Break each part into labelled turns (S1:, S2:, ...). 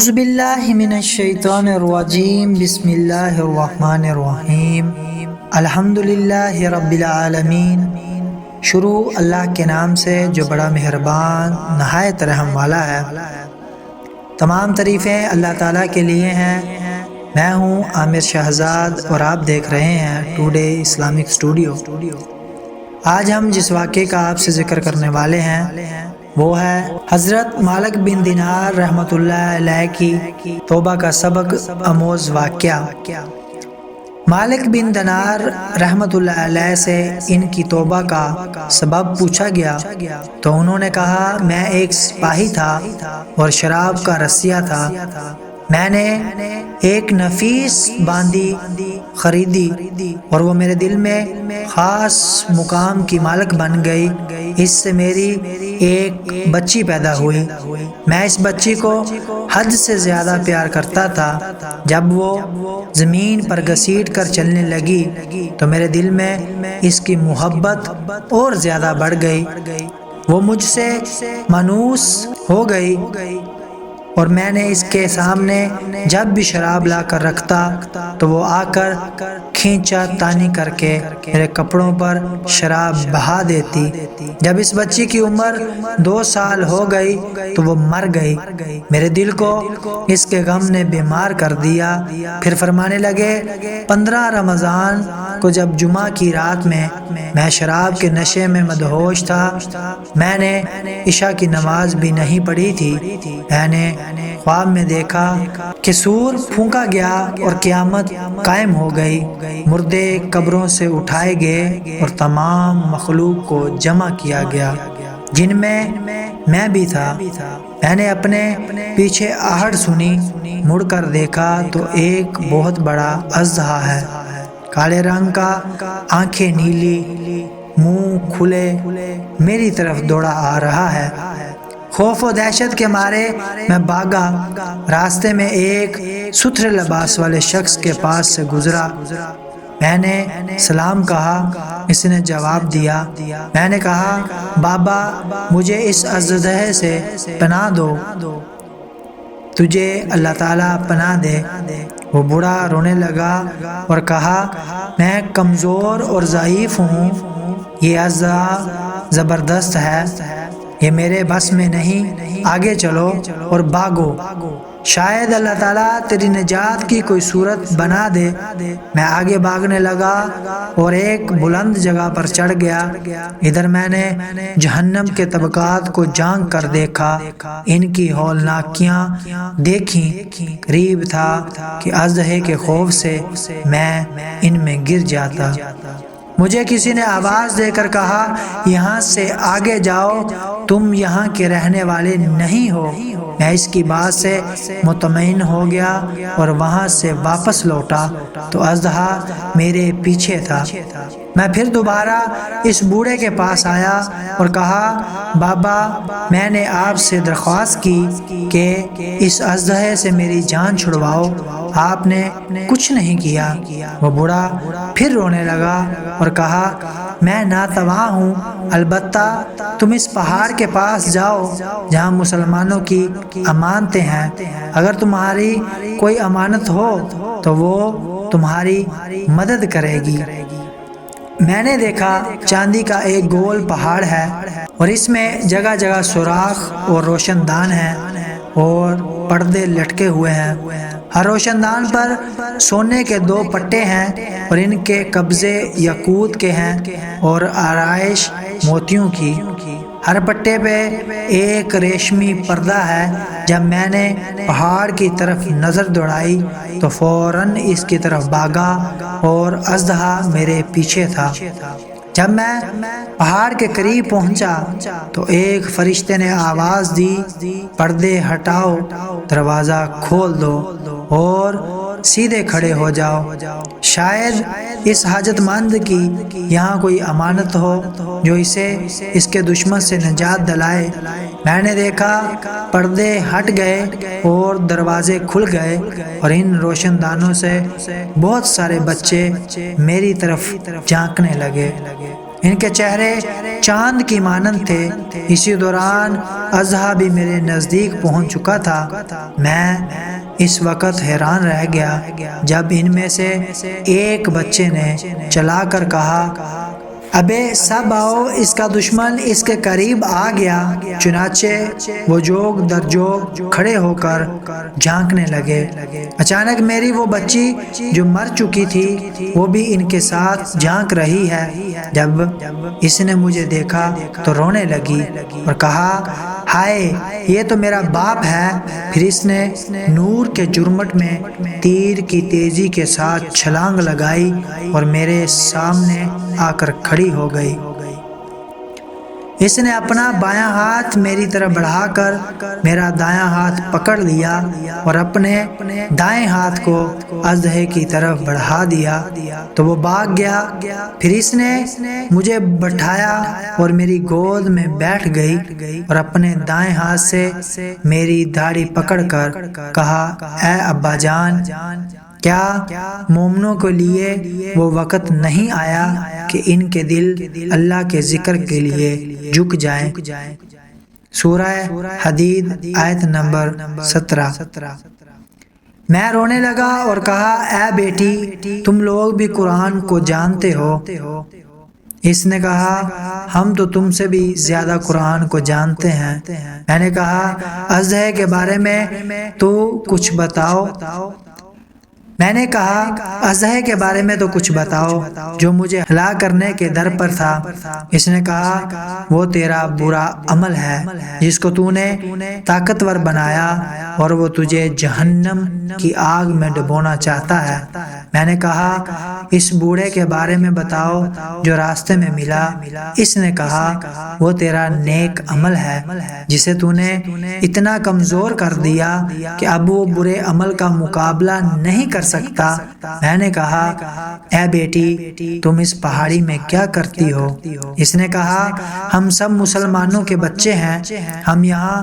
S1: اعوذ باللہ من الشیطان الرجیم بسم اللہ الرحمن الرحیم الحمدللہ رب العالمین۔ شروع اللہ کے نام سے جو بڑا مہربان نہایت رحم والا ہے۔ تمام تعریفیں اللہ تعالیٰ کے لیے ہیں۔ میں ہوں عامر شہزاد اور آپ دیکھ رہے ہیں ٹوڈے اسلامک اسٹوڈیو۔ آج ہم جس واقعے کا آپ سے ذکر کرنے والے ہیں وہ ہے حضرت مالک بن دینار رحمۃ اللہ علیہ کی توبہ کا سبق آموز واقعہ۔ مالک بن دینار رحمۃ اللہ علیہ سے ان کی توبہ کا سبب پوچھا گیا تو انہوں نے کہا، میں ایک سپاہی تھا اور شراب کا رسیا تھا۔ میں نے ایک نفیس باندی خریدی اور وہ میرے دل میں خاص مقام کی مالک بن گئی۔ اس سے میری ایک بچی پیدا ہوئی۔ میں اس بچی کو حد سے زیادہ پیار کرتا تھا۔ جب وہ زمین پر گھسیٹ کر چلنے لگی تو میرے دل میں اس کی محبت اور زیادہ بڑھ گئی۔ وہ مجھ سے مانوس ہو گئی اور میں نے اس کے سامنے جب بھی شراب لا کر رکھتا تو وہ آ کر کھینچا تانی کر کے میرے کپڑوں پر شراب بہا دیتی۔ جب اس بچی کی عمر 2 سال ہو گئی تو وہ مر گئی۔ میرے دل کو اس کے غم نے بیمار کر دیا۔ پھر فرمانے لگے، 15 رمضان کو جب جمعہ کی رات میں شراب کے نشے میں مدہوش تھا، میں نے عشاء کی نماز بھی نہیں پڑھی تھی۔ میں نے خواب میں دیکھا کہ سور پھونکا گیا اور قیامت قائم ہو گئی۔ مردے قبروں سے اٹھائے گئے اور تمام مخلوق کو جمع کیا گیا، جن میں بھی تھا۔ میں نے اپنے پیچھے آہٹ سنی، مڑ کر دیکھا تو ایک بہت بڑا اژدہا ہے، کالے رنگ کا، آنکھیں نیلی، منہ کھلے، میری طرف دوڑا آ رہا ہے۔ خوف و دہشت کے مارے میں بھاگا۔ راستے میں ایک ستھرے لباس والے شخص کے پاس سے گزرا۔ میں نے سلام کہا، اس نے جواب دیا۔ میں نے کہا، بابا مجھے اس اژدہے سے پناہ دو، تجھے اللہ تعالیٰ پناہ دے۔ وہ بوڑھا رونے لگا اور کہا، میں کمزور اور ضعیف ہوں، یہ اژدہا زبردست ہے، یہ میرے بس میں نہیں، آگے چلو اور بھاگو، شاید اللہ تعالیٰ تیری نجات کی کوئی صورت بنا دے۔ میں آگے بھاگنے لگا اور ایک بلند جگہ پر چڑھ گیا۔ ادھر میں نے جہنم کے طبقات کو جھانک کر دیکھا، ان کی ہولناکیاں دیکھیں۔ قریب تھا کہ اژدہے کے خوف سے میں ان میں گر جاتا۔ مجھے کسی نے آواز دے کر کہا، یہاں سے آگے جاؤ، تم یہاں کے رہنے والے نہیں ہو۔ میں اس کی بات سے مطمئن ہو گیا اور وہاں سے واپس لوٹا تو اژدہا میرے پیچھے تھا۔ میں پھر دوبارہ اس بوڑھے کے پاس آیا اور کہا، بابا میں نے آپ سے درخواست کی کہ اس اژدہے سے میری جان چھڑواؤ، آپ نے کچھ نہیں کیا۔ وہ بوڑھا پھر رونے لگا اور کہا، میں ناتواں ہوں، البتہ تم اس پہاڑ کے پاس جاؤ جہاں مسلمانوں کی امانتیں ہیں، اگر تمہاری کوئی امانت ہو تو وہ تمہاری مدد کرے گی۔ میں نے دیکھا چاندی کا ایک گول پہاڑ ہے اور اس میں جگہ جگہ سوراخ اور روشن دان ہیں اور پردے لٹکے ہوئے ہیں۔ ہر روشن دان پر سونے کے 2 پٹے ہیں اور ان کے قبضے یاقوت کے ہیں اور آرائش موتیوں کی۔ ہر پٹے پہ ایک ریشمی پردہ ہے۔ جب میں نے پہاڑ کی طرف نظر دوڑائی تو فوراً اس کی طرف بھاگا اور اژدہا میرے پیچھے تھا۔ جب میں پہاڑ کے قریب پہنچا تو ایک فرشتے نے آواز دی، پردے ہٹاؤ، دروازہ کھول دو اور سیدھے کھڑے ہو جاؤ، شاید اس حاجت مند کی یہاں کوئی امانت ہو جو اسے اس کے دشمن سے نجات دلائے۔ میں نے دیکھا پردے ہٹ گئے اور دروازے کھل گئے اور ان روشن دانوں سے بہت سارے بچے میری طرف جھانکنے لگے۔ ان کے چہرے چاند کی مانند تھے۔ اسی دوران اضحیٰ بھی میرے نزدیک پہنچ چکا تھا۔ میں اس وقت حیران رہ گیا جب ان میں سے ایک بچے نے چلا کر کہا، ابے سب آؤ، اس کا دشمن اس کے قریب آ گیا۔ چنانچہ وہ جوگ در جوگ کھڑے ہو کر جھانکنے لگے۔ اچانک میری وہ بچی جو مر چکی تھی وہ بھی ان کے ساتھ جھانک رہی ہے۔ جب اس نے مجھے دیکھا تو رونے لگی اور کہا، ہائے یہ تو میرا باپ ہے۔ پھر اس نے نور کے جرمٹ میں تیر کی تیزی کے ساتھ چھلانگ لگائی اور میرے سامنے آ کر کھڑی ہو گئی۔ اس نے اپنا بایاں ہاتھ میری طرف بڑھا کر میرا دایاں ہاتھ پکڑ لیا اور اپنے دائیں ہاتھ کو اژدھے کی طرف بڑھا دیا تو وہ بھاگ گیا۔ پھر اس نے مجھے بٹھایا اور میری گود میں بیٹھ گئی اور اپنے دائیں ہاتھ سے میری داڑھی پکڑ کر کہا، اے ابا جان، کیا مومنوں کے لیے وہ وقت نہیں آیا کہ ان کے دل اللہ کے ذکر کے لیے جھک جائیں؟ سورہ حدید آیت نمبر 17۔ میں رونے لگا اور کہا، اے بیٹی، تم لوگ بھی قرآن کو جانتے ہو۔ اس نے کہا، ہم تو تم سے بھی زیادہ قرآن کو جانتے ہیں۔ میں نے کہا، اژدھے کے بارے میں تو کچھ بتاؤ۔ اژدھے کے بارے میں تو کچھ بتاؤ جو مجھے ہلاک کرنے کے در پر تھا۔ اس نے کہا، وہ تیرا برا عمل ہے جس کو تو نے طاقتور بنایا اور وہ تجھے جہنم کی آگ میں ڈبونا چاہتا ہے۔ میں نے کہا، اس بوڑھے کے بارے میں بتاؤ جو راستے میں ملا۔ اس نے کہا، وہ تیرا نیک عمل ہے جسے تو نے اتنا کمزور کر دیا کہ اب وہ برے عمل کا مقابلہ نہیں کر سکتا۔ میں نے کہا، اے بیٹی، تم اس پہاڑی میں کیا کرتی ہو؟ اس نے کہا، ہم سب مسلمانوں کے بچے ہیں، ہم یہاں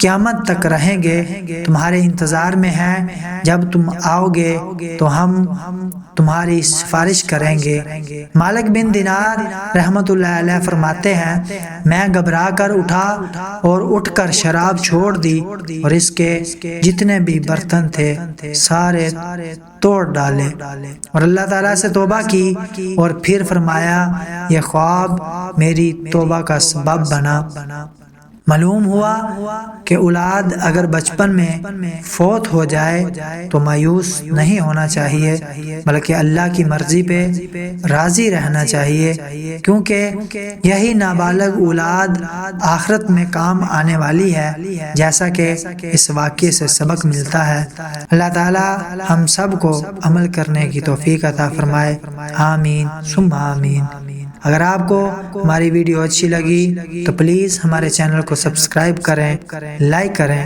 S1: قیامت تک رہیں گے، تمہارے انتظار میں ہیں۔ جب تم آؤ گے تو ہم تمہاری سفارش کریں گے۔ مالک بن دینار رحمت اللہ علیہ فرماتے ہیں، میں گھبرا کر اٹھا اور اٹھ کر شراب چھوڑ دی اور اس کے جتنے بھی برتن تھے سارے توڑ ڈالے اور اللہ تعالیٰ سے توبہ کی، اور پھر فرمایا، یہ خواب میری توبہ کا سبب بنا۔ معلوم ہوا کہ اولاد اگر بچپن میں فوت ہو جائے تو مایوس نہیں ہونا چاہیے بلکہ اللہ کی مرضی پہ راضی رہنا چاہیے، کیونکہ یہی نابالغ اولاد آخرت میں کام آنے والی ہے، جیسا کہ اس واقعے سے سبق ملتا ہے۔ اللہ تعالی ہم سب کو عمل کرنے کی توفیق عطا فرمائے، آمین ثم آمین۔ اگر آپ کو ہماری ویڈیو اچھی لگی تو پلیز ہمارے چینل کو سبسکرائب کریں، لائک کریں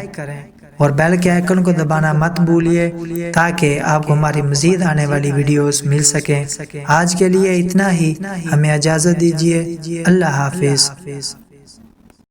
S1: اور بیل کے آئیکن کو دبانا مت بھولیے تاکہ آپ کو ہماری مزید آنے والی ویڈیوز مل سکیں۔ آج کے لیے اتنا ہی، ہمیں اجازت دیجیے، اللہ حافظ۔